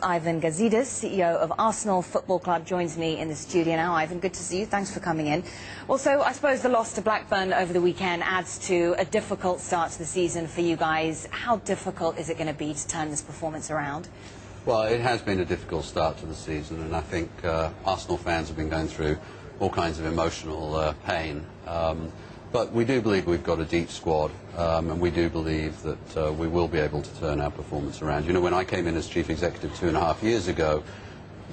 Ivan Gazidis, CEO of Arsenal Football Club, joins me in the studio now. Ivan, good to see you. Thanks for coming in. Also, I suppose the loss to Blackburn over the weekend adds to a difficult start to the season for you guys. How difficult is it going to be to turn this performance around? Well, it has been a difficult start to the season, and I think Arsenal fans have been going through all kinds of emotional pain. But we do believe we've got a deep squad, and we do believe that we will be able to turn our performance around. You know, when I came in as chief executive 2.5 years ago,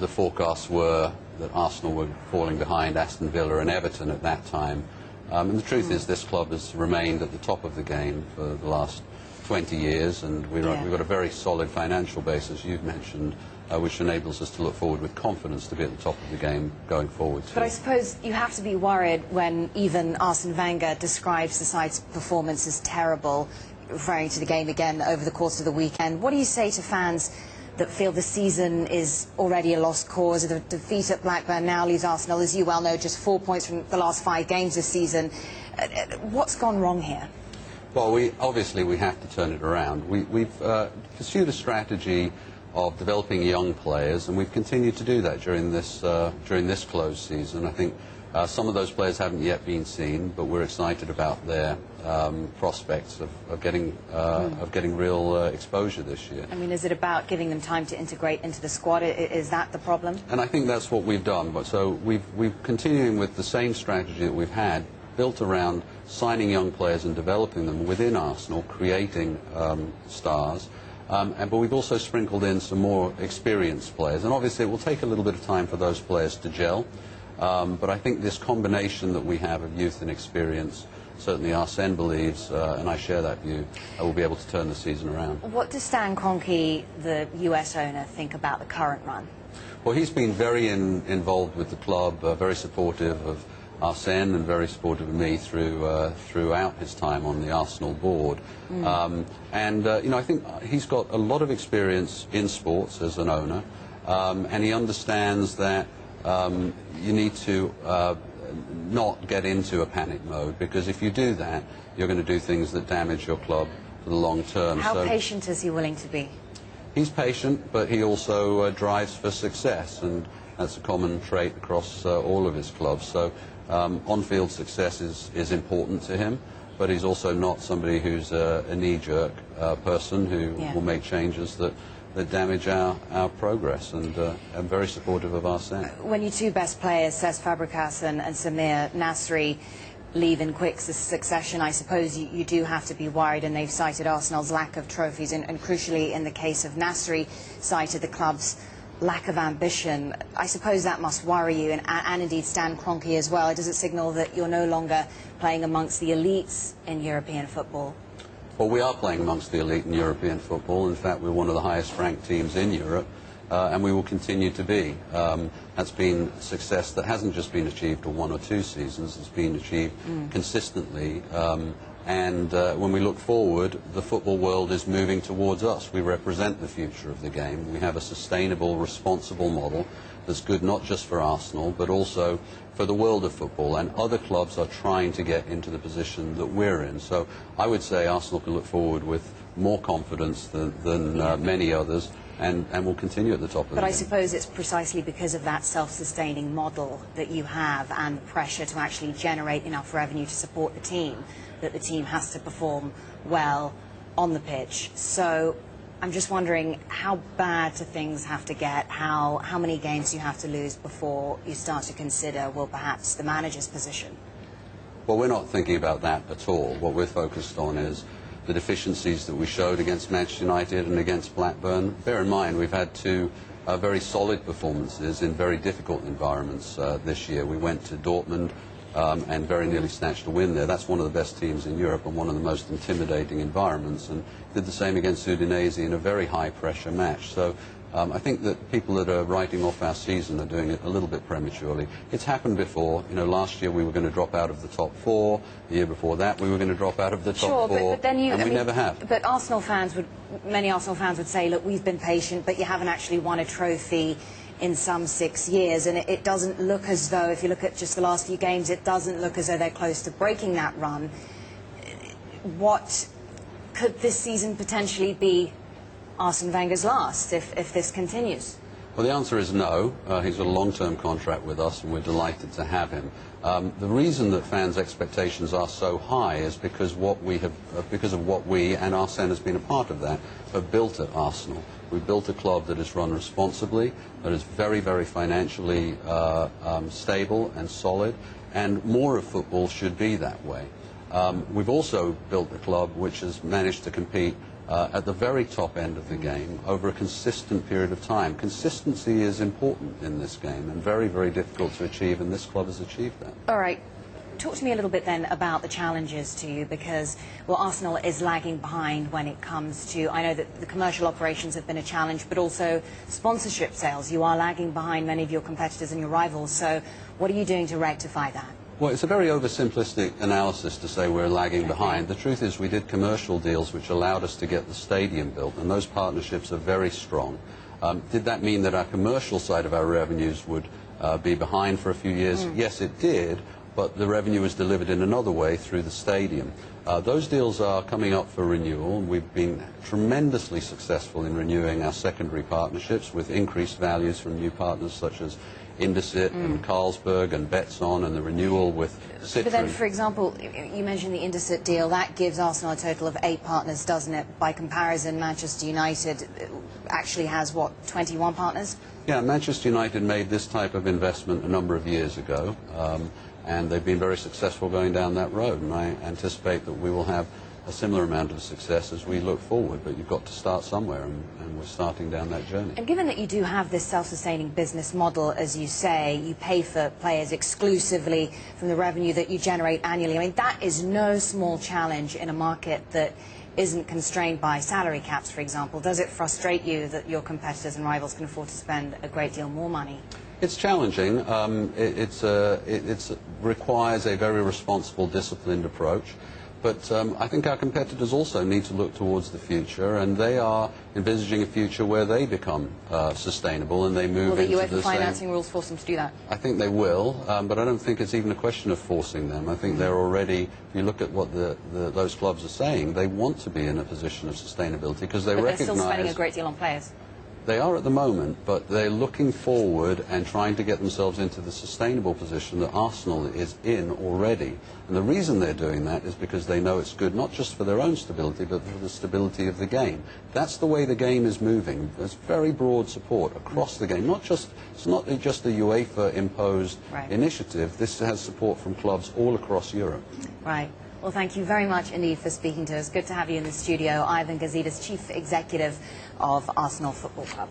the forecasts were that Arsenal were falling behind Aston Villa and Everton at that time. And the truth is this club has remained at the top of the game for the last 20 years, and we've got a very solid financial base, as you've mentioned, which enables us to look forward with confidence to be at the top of the game going forward too. But I suppose you have to be worried when even Arsene Wenger describes the side's performance as terrible, referring to the game again over the course of the weekend. What do you say to fans that feel the season is already a lost cause? The defeat at Blackburn now leaves Arsenal, as you well know, just 4 points from the last 5 games this season. What's gone wrong here? Well, obviously we have to turn it around. We've pursued a strategy of developing young players, and we've continued to do that during this closed season. I think some of those players haven't yet been seen, but we're excited about their prospects of getting real exposure this year. I mean, is it about giving them time to integrate into the squad? Is that the problem? And I think that's what we've done. But so we've continuing with the same strategy that we've had, built around signing young players and developing them within Arsenal, creating stars. But we've also sprinkled in some more experienced players, and obviously it will take a little bit of time for those players to gel. But I think this combination that we have of youth and experience, certainly Arsene believes, and I share that view, will be able to turn the season around. What does Stan Kroenke, the US owner, think about the current run? Well, he's been very involved with the club, very supportive of Arsene and very supportive of me throughout his time on the Arsenal board. You know, I think he's got a lot of experience in sports as an owner, and he understands that you need to not get into a panic mode, because if you do that, you're going to do things that damage your club for the long term. How patient is he willing to be? He's patient, but he also drives for success, and that's a common trait across all of his clubs. So on-field success is important to him, but he's also not somebody who's a knee-jerk person who will make changes that damage our progress, and I'm very supportive of Arsene. When your two best players, Cesc Fabregas and Samir Nasri, leave in quick succession, I suppose you do have to be worried, and they've cited Arsenal's lack of trophies, and crucially in the case of Nasri, cited the club's lack of ambition. I suppose that must worry you, and indeed Stan Kroenke as well. Does it signal that you're no longer playing amongst the elites in European football? Well, we are playing amongst the elite in European football. In fact, we're one of the highest ranked teams in Europe, and we will continue to be. That's been success that hasn't just been achieved for 1 or 2 seasons. It's been achieved consistently. And when we look forward, the football world is moving towards us. We represent the future of the game. We have a sustainable, responsible model that's good not just for Arsenal, but also for the world of football. And other clubs are trying to get into the position that we're in. So I would say Arsenal can look forward with more confidence than many others, and will continue at the top of the game. But I suppose it's precisely because of that self-sustaining model that you have, and the pressure to actually generate enough revenue to support the team, that the team has to perform well on the pitch. So I'm just wondering, how bad do things have to get? How many games do you have to lose before you start to consider, well, perhaps the manager's position? Well, we're not thinking about that at all. What we're focused on is the deficiencies that we showed against Manchester United and against Blackburn. Bear in mind, we've had 2 very solid performances in very difficult environments this year. We went to Dortmund and very nearly snatched a win there. That's one of the best teams in Europe and one of the most intimidating environments, and did the same against Udinese in a very high-pressure match. So I think that people that are writing off our season are doing it a little bit prematurely. It's happened before. You know, last year we were going to drop out of the top 4. The year before that we were going to drop out of the top 4, but then and we never have. But many Arsenal fans would say, look, we've been patient, but you haven't actually won a trophy in some 6 years, and it doesn't look as though, if you look at just the last few games, it doesn't look as though they're close to breaking that run. What could this season potentially be Arsene Wenger's last if this continues? Well, the answer is no. He's got a long-term contract with us, and we're delighted to have him. The reason that fans' expectations are so high is because of what we, and Arsene has been a part of that, have built at Arsenal. We've built a club that is run responsibly, that is very, very financially stable and solid, and more of football should be that way. We've also built a club which has managed to compete at the very top end of the game over a consistent period of time. Consistency is important in this game and very, very difficult to achieve, and this club has achieved that. All right. Talk to me a little bit then about the challenges to you, because, well, Arsenal is lagging behind when it comes to, I know that the commercial operations have been a challenge, but also sponsorship sales. You are lagging behind many of your competitors and your rivals, so what are you doing to rectify that? Well, it's a very oversimplistic analysis to say we're lagging behind. The truth is we did commercial deals which allowed us to get the stadium built, and those partnerships are very strong. Did that mean that our commercial side of our revenues would be behind for a few years? Yes, it did, but the revenue was delivered in another way through the stadium. Those deals are coming up for renewal, and we've been tremendously successful in renewing our secondary partnerships with increased values from new partners such as Indesit and Carlsberg and Betson, and the renewal with Citron. But then, for example, you mentioned the Indesit deal. That gives Arsenal a total of 8 partners, doesn't it? By comparison, Manchester United actually has, what, 21 partners? Yeah, Manchester United made this type of investment a number of years ago, and they've been very successful going down that road, and I anticipate that we will have a similar amount of success as we look forward, but you've got to start somewhere, and we're starting down that journey. And given that you do have this self-sustaining business model, as you say, you pay for players exclusively from the revenue that you generate annually. I mean, that is no small challenge in a market that isn't constrained by salary caps, for example. Does it frustrate you that your competitors and rivals can afford to spend a great deal more money? It's challenging. It requires a very responsible, disciplined approach. But I think our competitors also need to look towards the future, and they are envisaging a future where they become sustainable and they move into the same... Will the UEFA financing rules force them to do that? I think they will, but I don't think it's even a question of forcing them. I think they're already, if you look at what those clubs are saying, they want to be in a position of sustainability because they recognise... But they're still spending a great deal on players. They are at the moment, but they're looking forward and trying to get themselves into the sustainable position that Arsenal is in already. And the reason they're doing that is because they know it's good not just for their own stability, but for the stability of the game. That's the way the game is moving. There's very broad support across the game. It's not just a UEFA-imposed initiative. This has support from clubs all across Europe. Right. Well, thank you very much indeed for speaking to us. Good to have you in the studio. Ivan Gazidis, Chief Executive of Arsenal Football Club.